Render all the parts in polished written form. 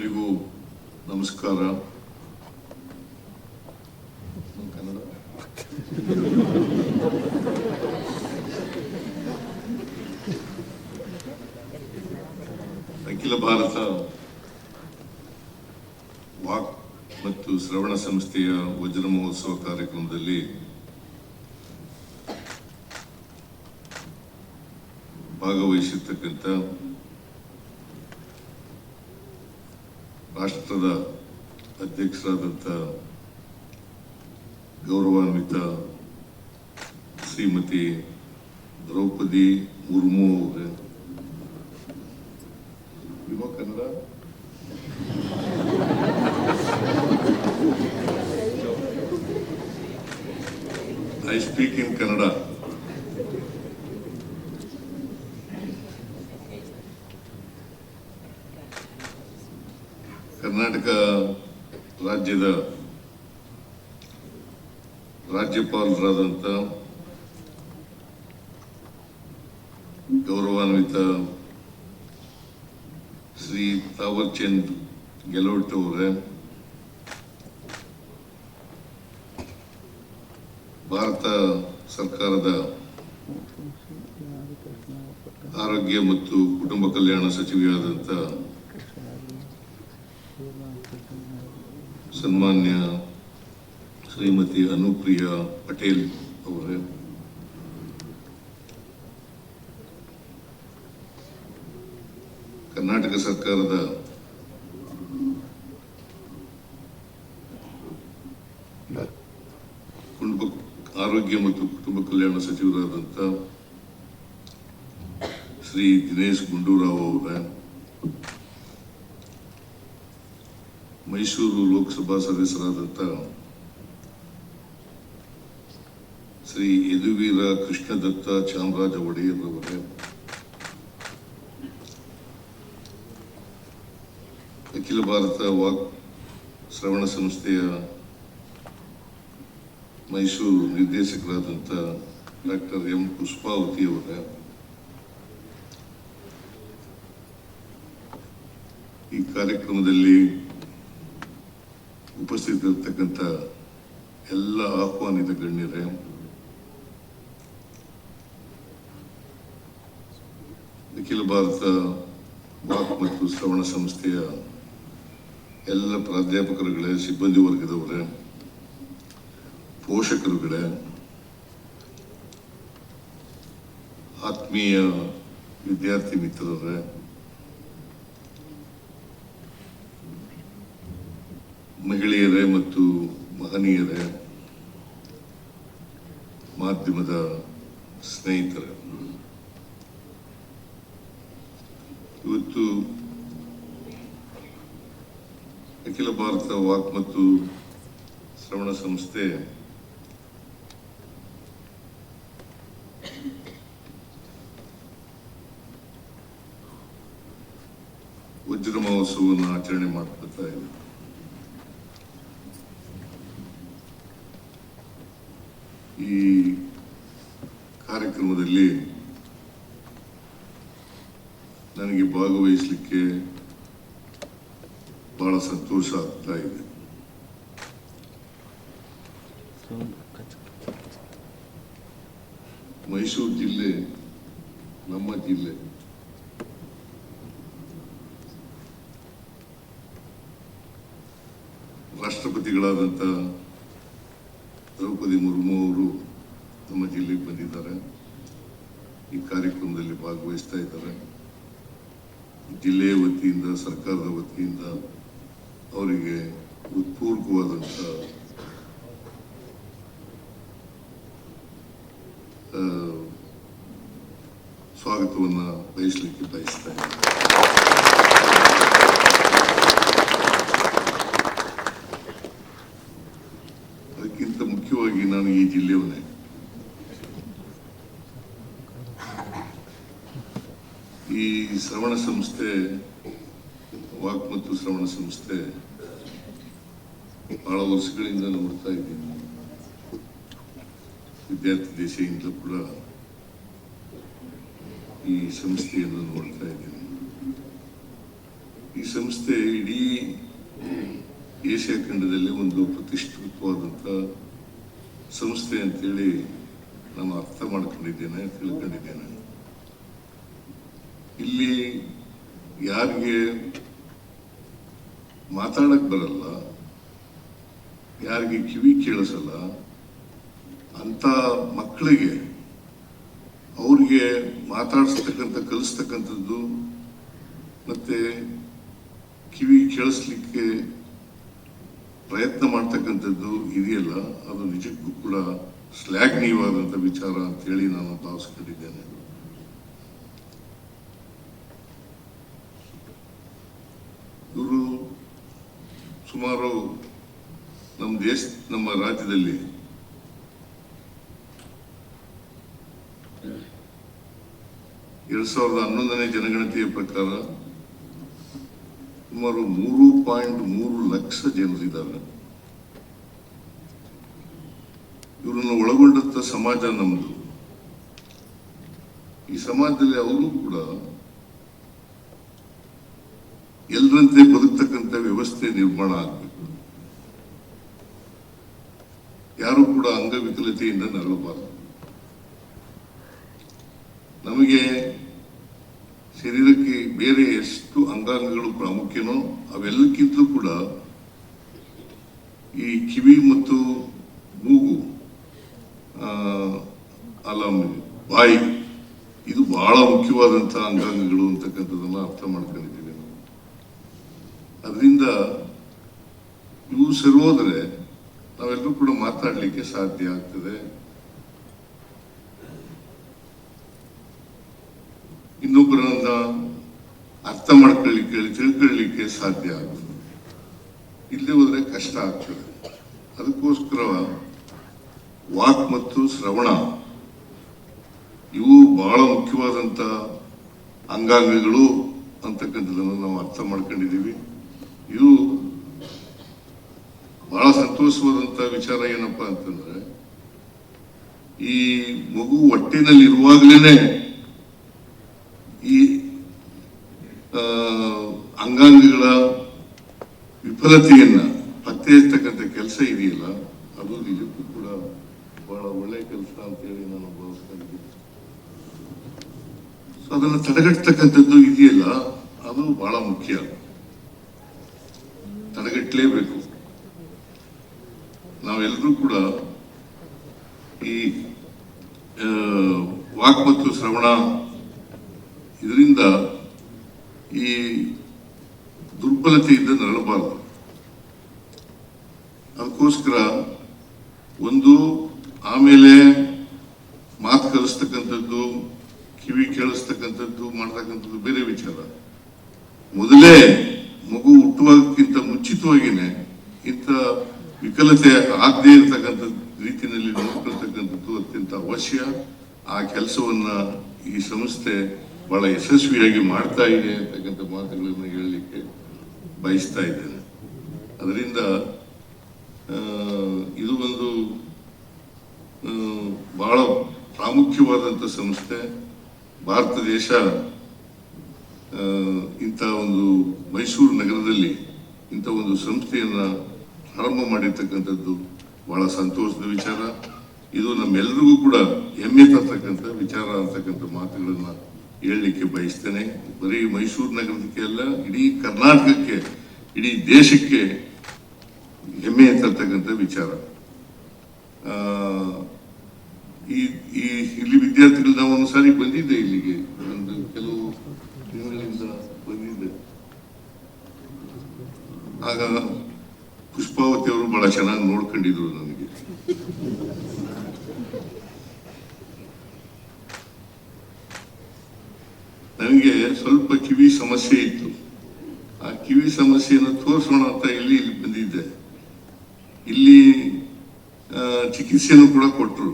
ಎಲ್ರಿಗೂ ನಮಸ್ಕಾರ. ಅಖಿಲ ಭಾರತ ವಾಕ್ ಮತ್ತು ಶ್ರವಣ ಸಂಸ್ಥೆಯ ವಜ್ರ ಮಹೋತ್ಸವ ಕಾರ್ಯಕ್ರಮದಲ್ಲಿ ಭಾಗವಹಿಸಿರ್ತಕ್ಕಂಥ ರಾಷ್ಟ್ರದ ಅಧ್ಯಕ್ಷರಾದಂಥ ಗೌರವಾನ್ವಿತ ಶ್ರೀಮತಿ ದ್ರೌಪದಿ ಮುರ್ಮು ಅವರೇ, Kannada I speak in Kannada. Karnataka ರಾಜ್ಯದ ರಾಜ್ಯಪಾಲರಾದಂಥ ಗೌರವಾನ್ವಿತ ಶ್ರೀ ತಾವರ್ ಚಂದ್ ಗೆಹ್ಲೋಟ್ ಅವರೇ, ಭಾರತ ಸರ್ಕಾರದ ಆರೋಗ್ಯ ಮತ್ತು ಕುಟುಂಬ ಕಲ್ಯಾಣ ಸಚಿವೆಯಾದಂಥ ಸನ್ಮಾನ್ಯ ಶ್ರೀಮತಿ ಅನುಪ್ರಿಯಾ ಪಟೇಲ್ ಅವರೇ, ಕರ್ನಾಟಕ ಸರ್ಕಾರದ ಆರೋಗ್ಯ ಮತ್ತು ಕುಟುಂಬ ಕಲ್ಯಾಣ ಸಚಿವರಾದಂಥ ಶ್ರೀ ದಿನೇಶ್ ಗುಂಡೂರಾವ್ ಅವರೇ, ಮೈಸೂರು ಲೋಕಸಭಾ ಸದಸ್ಯರಾದಂಥ ಶ್ರೀ ಯದುವೀರ ಕೃಷ್ಣದತ್ತ ಚಾಮರಾಜ ಒಡೆಯರ್ ಅವರೇ, ಅಖಿಲ ಭಾರತ ವಾಕ್ ಶ್ರವಣ ಸಂಸ್ಥೆಯ ಮೈಸೂರು ನಿರ್ದೇಶಕರಾದಂಥ ಡಾಕ್ಟರ್ ಎಂ ಪುಷ್ಪಾವತಿ ಅವರೇ, ಈ ಕಾರ್ಯಕ್ರಮದಲ್ಲಿ ಉಪಸ್ಥಿತರಿರ್ತಕ್ಕಂಥ ಎಲ್ಲ ಆಹ್ವಾನಿತ ಗಣ್ಯರೇ, ಅಖಿಲ ಭಾರತ ವಾಕ್ ಮತ್ತು ಶ್ರವಣ ಸಂಸ್ಥೆಯ ಎಲ್ಲ ಪ್ರಾಧ್ಯಾಪಕರುಗಳೇ, ಸಿಬ್ಬಂದಿ ವರ್ಗದವರೇ, ಪೋಷಕರುಗಳೇ, ಆತ್ಮೀಯ ವಿದ್ಯಾರ್ಥಿ ಮಿತ್ರರೇ, ಮಹಿಳೆಯರೇ ಮತ್ತು ಮಹನೀಯರೇ, ಮಾಧ್ಯಮದ ಸ್ನೇಹಿತರೇ, ಇವತ್ತು ಅಖಿಲ ಭಾರತ ವಾಕ್ ಮತ್ತು ಶ್ರವಣ ಸಂಸ್ಥೆ ವಜ್ರ ಮಹೋತ್ಸವವನ್ನು ಆಚರಣೆ ಮಾಡ್ತಾ ಇದೆ. ಈ ಕಾರ್ಯಕ್ರಮದಲ್ಲಿ ನನಗೆ ಭಾಗವಹಿಸಲಿಕ್ಕೆ ಬಹಳ ಸಂತೋಷ ಆಗ್ತಾ ಇದೆ. ಮೈಸೂರು ಜಿಲ್ಲೆ ನಮ್ಮ ಜಿಲ್ಲೆ. ರಾಷ್ಟ್ರಪತಿಗಳಾದಂಥ ದ್ರೌಪದಿ ಮುರ್ಮು ಅವರು ನಮ್ಮ ಜಿಲ್ಲೆಗೆ ಬಂದಿದ್ದಾರೆ, ಈ ಕಾರ್ಯಕ್ರಮದಲ್ಲಿ ಭಾಗವಹಿಸ್ತಾ ಇದ್ದಾರೆ. ಜಿಲ್ಲೆಯ ವತಿಯಿಂದ, ಸರ್ಕಾರದ ವತಿಯಿಂದ ಅವರಿಗೆ ಹೃತ್ಪೂರ್ವಕವಾದಂಥ ಸ್ವಾಗತವನ್ನು ಬಯಸಲಿಕ್ಕೆ ಬಯಸ್ತಾ ಇದ್ದಾರೆ. ಅದಕ್ಕಿಂತ ಮುಖ್ಯವಾಗಿ ನಾನು ಈ ಜಿಲ್ಲೆಯವನೇ. ಈ ಶ್ರವಣ ಸಂಸ್ಥೆ, ವಾಕ್ ಮತ್ತು ಶ್ರವಣ ಸಂಸ್ಥೆ ಬಹಳ ವರ್ಷಗಳಿಂದ ನೋಡ್ತಾ ಇದ್ದೀನಿ. ವಿದ್ಯಾರ್ಥಿ ದಶೆಯಿಂದ ಕೂಡ ಈ ಸಂಸ್ಥೆಯನ್ನು ನೋಡ್ತಾ ಇದ್ದೀನಿ. ಈ ಸಂಸ್ಥೆ ಇಡೀ ಏಷ್ಯಾ ಖಂಡದಲ್ಲಿ ಒಂದು ಪ್ರತಿಷ್ಠಿತವಾದಂಥ ಸಂಸ್ಥೆ ಅಂತೇಳಿ ನಾನು ಅರ್ಥ ಮಾಡ್ಕೊಂಡಿದ್ದೇನೆ, ತಿಳ್ಕೊಂಡಿದ್ದೇನೆ. ಇಲ್ಲಿ ಯಾರಿಗೆ ಮಾತಾಡಕ್ ಬರಲ್ಲ, ಯಾರಿಗೆ ಕಿವಿ ಕೇಳಿಸಲ್ಲ ಅಂತ ಮಕ್ಕಳಿಗೆ ಅವ್ರಿಗೆ ಮಾತಾಡಿಸ್ತಕ್ಕಂಥ, ಕಲಿಸ್ತಕ್ಕಂಥದ್ದು ಮತ್ತೆ ಕಿವಿ ಕೇಳಿಸ್ಲಿಕ್ಕೆ ಪ್ರಯತ್ನ ಮಾಡ್ತಕ್ಕಂಥದ್ದು ಇದೆಯಲ್ಲ, ಅದು ನಿಜಕ್ಕೂ ಕೂಡ ಶ್ಲಾಘನೀಯವಾದಂಥ ವಿಚಾರ ಅಂತೇಳಿ ನಾನು ಭಾವಿಸ್ಕೊಂಡಿದ್ದೇನೆ. ಇವರು ಸುಮಾರು ನಮ್ಮ ರಾಜ್ಯದಲ್ಲಿ ಎರಡ್ 2011ನೇ ಜನಗಣತಿಯ ಪ್ರಕಾರ ಸುಮಾರು 3.3 ಲಕ್ಷ ಜನರಿದ್ದಾರೆ. ಇವರನ್ನು ಒಳಗೊಂಡಂತ ಸಮಾಜ ನಮ್ದು. ಈ ಸಮಾಜದಲ್ಲಿ ಅವರು ಕೂಡ ಎಲ್ಲರಂತೆ ಬದುಕ್ತಕ್ಕಂಥ ವ್ಯವಸ್ಥೆ ನಿರ್ಮಾಣ ಆಗಬೇಕು. ಯಾರು ಕೂಡ ಅಂಗವಿಕಲತೆಯಿಂದ ನರಳಬಾರದು. ನಮಗೆ ಶರೀರಕ್ಕೆ ಬೇರೆ ಎಷ್ಟು ಅಂಗಾಂಗಗಳು ಪ್ರಾಮುಖ್ಯನೋ ಅವೆಲ್ಲಕ್ಕಿಂತಲೂ ಕೂಡ ಈ ಕಿವಿ ಮತ್ತು ಮೂಗು, ಬಾಯಿ, ಇದು ಬಹಳ ಮುಖ್ಯವಾದಂತಹ ಅಂಗಾಂಗಗಳು ಅಂತಕ್ಕಂಥದ್ದನ್ನ ಅರ್ಥ ಮಾಡ್ಕೊಂಡಿದ್ದೀವಿ ನಾವು. ಅದರಿಂದ ಇವು ಸರೋದ್ರೆ ನಾವೆಲ್ಲರೂ ಕೂಡ ಮಾತಾಡಲಿಕ್ಕೆ ಸಾಧ್ಯ ಆಗ್ತದೆ. ಇನ್ನೊಬ್ಬರನ್ನ ಅರ್ಥ ಮಾಡ್ಕೊಳ್ಳಿಕ್ಕೆ, ತಿಳ್ಕೊಳ್ಳಿಕ್ಕೆ ಸಾಧ್ಯ ಆಗ್ತದೆ. ಇಲ್ಲೇ ಹೋದ್ರೆ ಕಷ್ಟ ಆಗ್ತದೆ. ಅದಕ್ಕೋಸ್ಕರ ವಾಕ್ ಮತ್ತು ಶ್ರವಣ ಇವು ಬಹಳ ಮುಖ್ಯವಾದಂತ ಅಂಗಾಂಗಗಳು ಅಂತಕ್ಕಂಥದ್ದನ್ನು ನಾವು ಅರ್ಥ ಮಾಡ್ಕೊಂಡಿದ್ದೀವಿ. ಇದು ಬಹಳ ಸಂತೋಷವಾದಂತ ವಿಚಾರ. ಏನಪ್ಪಾ ಅಂತಂದ್ರೆ, ಈ ಮಗು ಹೊಟ್ಟೆನಲ್ಲಿ ಇರುವಾಗಲೇ ಈ ಅಂಗಾಂಗಗಳ ವಿಫಲತೆಯನ್ನ ಪತ್ತೆ ಹಚ್ಚತಕ್ಕಂಥ ಕೆಲಸ ಇದೆಯಲ್ಲ, ಅದು ನಿಜಕ್ಕೂ ಕೂಡ ಬಹಳ ಒಳ್ಳೆಯ ಕೆಲಸ ಅಂತೇಳಿ ನಾನು ಭಾವಿಸ್ಕೊಂಡಿದ್ದೀನಿ. ಸೊ ಅದನ್ನು ತಡೆಗಟ್ಟತಕ್ಕಂಥದ್ದು ಇದೆಯಲ್ಲ, ಅದು ಬಹಳ ಮುಖ್ಯ. ತಡೆಗಟ್ಟಲೇಬೇಕು. ನಾವೆಲ್ಲರೂ ಕೂಡ ಈ ವಾಕ್ ಮತ್ತು ಶ್ರವಣ ಇದರಿಂದ ಈ ದುರ್ಬಲತೆಯಿಂದ ನರಳಬಾರದು. ಅದಕ್ಕೋಸ್ಕರ ಒಂದು, ಆಮೇಲೆ ಮಾತು ಕಲಿಸ್ತಕ್ಕಂಥದ್ದು, ಕಿವಿ ಕೇಳಿಸ್ತಕ್ಕಂಥದ್ದು, ಮಾಡ್ತಕ್ಕಂಥದ್ದು ಬೇರೆ ವಿಚಾರ. ಮೊದಲೇ ಮಗು ಹುಟ್ಟುವಾಗಕ್ಕಿಂತ ಮುಂಚಿತವಾಗಿನೇ ಇಂಥ ವಿಕಲತೆ ಆಗದೇ ಇರತಕ್ಕಂಥ ರೀತಿಯಲ್ಲಿ ನೋಡ್ಕೊಳ್ತಕ್ಕಂಥದ್ದು ಅತ್ಯಂತ ಅವಶ್ಯ. ಆ ಕೆಲಸವನ್ನ ಈ ಸಂಸ್ಥೆ ಬಹಳ ಯಶಸ್ವಿಯಾಗಿ ಮಾಡ್ತಾ ಇದೆ ಅಂತಕ್ಕಂಥ ಮಾತುಗಳನ್ನು ಹೇಳಲಿಕ್ಕೆ ಬಯಸ್ತಾ ಇದ್ದೇನೆ. ಅದರಿಂದ ಇದು ಒಂದು ಬಹಳ ಪ್ರಾಮುಖ್ಯವಾದಂಥ ಸಂಸ್ಥೆ. ಭಾರತ ದೇಶ ಇಂಥ ಒಂದು ಮೈಸೂರು ನಗರದಲ್ಲಿ ಇಂಥ ಒಂದು ಸಂಸ್ಥೆಯನ್ನ ಪ್ರಾರಂಭ ಮಾಡಿರ್ತಕ್ಕಂಥದ್ದು ಬಹಳ ಸಂತೋಷದ ವಿಚಾರ. ಇದು ನಮ್ಮೆಲ್ಲರಿಗೂ ಕೂಡ ಹೆಮ್ಮೆ ತರ್ತಕ್ಕಂಥ ವಿಚಾರ ಅಂತಕ್ಕಂಥ ಮಾತುಗಳನ್ನ ಹೇಳಲಿಕ್ಕೆ ಬಯಸ್ತೇನೆ. ಬರೀ ಮೈಸೂರು ನಗರಕ್ಕೆ ಅಲ್ಲ, ಇಡೀ ಕರ್ನಾಟಕಕ್ಕೆ, ಇಡೀ ದೇಶಕ್ಕೆ ಹೆಮ್ಮೆ ತರ್ತಕ್ಕಂಥ ವಿಚಾರ. ಇಲ್ಲಿ ವಿದ್ಯಾರ್ಥಿಗಳು, ನಾವು ಒಂದು ಸಾರಿ ಬಂದಿದ್ದೆ ಇಲ್ಲಿಗೆ, ಒಂದು ಕೆಲವು ತಿಂಗಳಿಂದ ಬಂದಿದ್ದೆ. ಆಗ ಪುಷ್ಪಾವತಿ ಅವರು ಬಹಳ ಚೆನ್ನಾಗಿ ನೋಡ್ಕೊಂಡಿದ್ರು ನನಗೆ. ನನಗೆ ಸ್ವಲ್ಪ ಕಿವಿ ಸಮಸ್ಯೆ ಇತ್ತು. ಆ ಕಿವಿ ಸಮಸ್ಯೆಯನ್ನು ತೋರಿಸೋಣ ಅಂತ ಇಲ್ಲಿ ಬಂದಿದ್ದೆ. ಇಲ್ಲಿ ಚಿಕಿತ್ಸೆನೂ ಕೂಡ ಕೊಟ್ಟರು.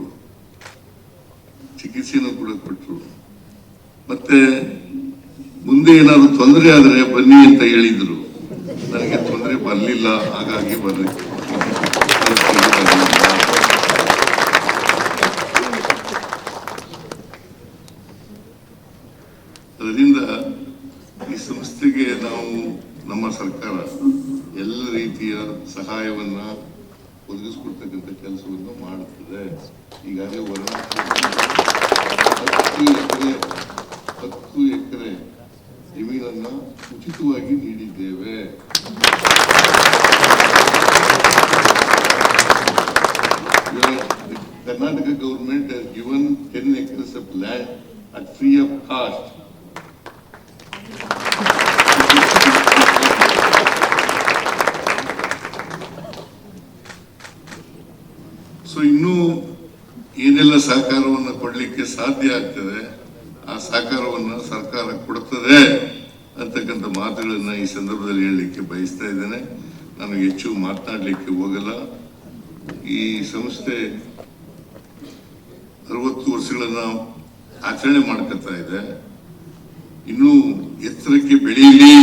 ಮತ್ತೆ ಮುಂದೆ ಏನಾದ್ರು ತೊಂದರೆ ಆದ್ರೆ ಬನ್ನಿ ಅಂತ ಹೇಳಿದ್ರು. ನನಗೆ ತೊಂದರೆ ಬರಲಿಲ್ಲ, ಹಾಗಾಗಿ ಬರ್ರಿ. ಅದರಿಂದ ಈ ಸಂಸ್ಥೆಗೆ ನಾವು ನಮ್ಮ ಸರ್ಕಾರ ಎಲ್ಲ ರೀತಿಯ ಸಹಾಯವನ್ನ ಒದಗಿಸ್ಕೊಡ್ತಕ್ಕಂಥ ಕೆಲಸವನ್ನು ಮಾಡುತ್ತದೆ. ಈಗಾಗಲೇ 10 ಎಕರೆ ಜಮೀನನ್ನ ಉಚಿತವಾಗಿ ನೀಡಿದ್ದೇವೆ. Karnataka government has given 10 acres of land at free of cost. So ಇನ್ನೂ ಏನೆಲ್ಲ ಸಹಕಾರವನ್ನು ಕೊಡಲಿಕ್ಕೆ ಸಾಧ್ಯ ಆಗ್ತದೆ ಆ ಸಹಕಾರವನ್ನು ಸರ್ಕಾರ ಕೊಡುತ್ತದೆ ಅಂತಕ್ಕಂಥ ಮಾತುಗಳನ್ನ ಈ ಸಂದರ್ಭದಲ್ಲಿ ಹೇಳಲಿಕ್ಕೆ ಬಯಸ್ತಾ ಇದ್ದೇನೆ. ನಾನು ಹೆಚ್ಚು ಮಾತನಾಡಲಿಕ್ಕೆ ಹೋಗಲ್ಲ. ಈ ಸಂಸ್ಥೆ 60 ವರ್ಷಗಳನ್ನ ಆಚರಣೆ ಮಾಡ್ಕೊತಾ ಇದೆ. ಇನ್ನೂ ಎತ್ತರಕ್ಕೆ ಬೆಳೆಯಲಿ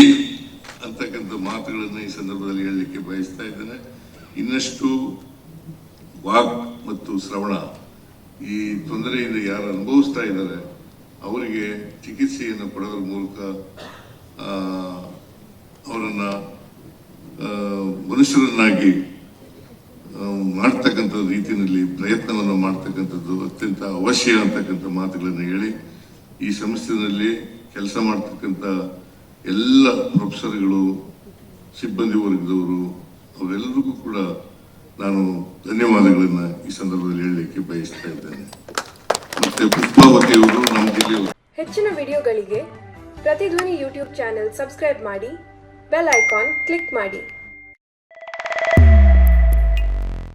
ಅಂತಕ್ಕಂಥ ಮಾತುಗಳನ್ನ ಈ ಸಂದರ್ಭದಲ್ಲಿ ಹೇಳಲಿಕ್ಕೆ ಬಯಸ್ತಾ ಇದ್ದೇನೆ. ಇನ್ನಷ್ಟು ವಾಕ್ ಮತ್ತು ಶ್ರವಣ ಈ ತೊಂದರೆಯಿಂದ ಯಾರು ಅನುಭವಿಸ್ತಾ ಇದ್ದಾರೆ ಅವರಿಗೆ ಚಿಕಿತ್ಸೆಯನ್ನು ಕೊಡೋದ್ರ ಮೂಲಕ ಅವರನ್ನ ಮನುಷ್ಯರನ್ನಾಗಿ ಮಾಡ್ತಕ್ಕಂಥ ರೀತಿಯಲ್ಲಿ ಪ್ರಯತ್ನವನ್ನು ಮಾಡ್ತಕ್ಕಂಥದ್ದು ಅತ್ಯಂತ ಅವಶ್ಯ ಅಂತಕ್ಕಂಥ ಮಾತುಗಳನ್ನು ಹೇಳಿ ಈ ಸಂಸ್ಥೆಯಲ್ಲಿ ಕೆಲಸ ಮಾಡ್ತಕ್ಕಂಥ ಎಲ್ಲ ಪ್ರೊಫೆಸರ್ಗಳು, ಸಿಬ್ಬಂದಿ ವರ್ಗದವರು ಅವರೆಲ್ಲರಿಗೂ ಕೂಡ ನಾನು ಧನ್ಯವಾದಗಳನ್ನ ಈ ಸಂದರ್ಭದಲ್ಲಿ ಹೇಳಲಿಕ್ಕೆ ಬಯಸ್ತಾ ಇದ್ದೇನೆ. ಮತ್ತೆ ಪುಷ್ಪಾವತಿ ಅವರು ನಮ್ಮ ಜಿಲ್ಲೆಯವರು. ಹೆಚ್ಚಿನ ವಿಡಿಯೋಗಳಿಗೆ ಪ್ರತಿಧ್ವನಿ ಯೂಟ್ಯೂಬ್ ಚಾನೆಲ್ ಸಬ್ಸ್ಕ್ರೈಬ್ ಮಾಡಿ, ಬೆಲ್ ಐಕಾನ್ ಕ್ಲಿಕ್ ಮಾಡಿ.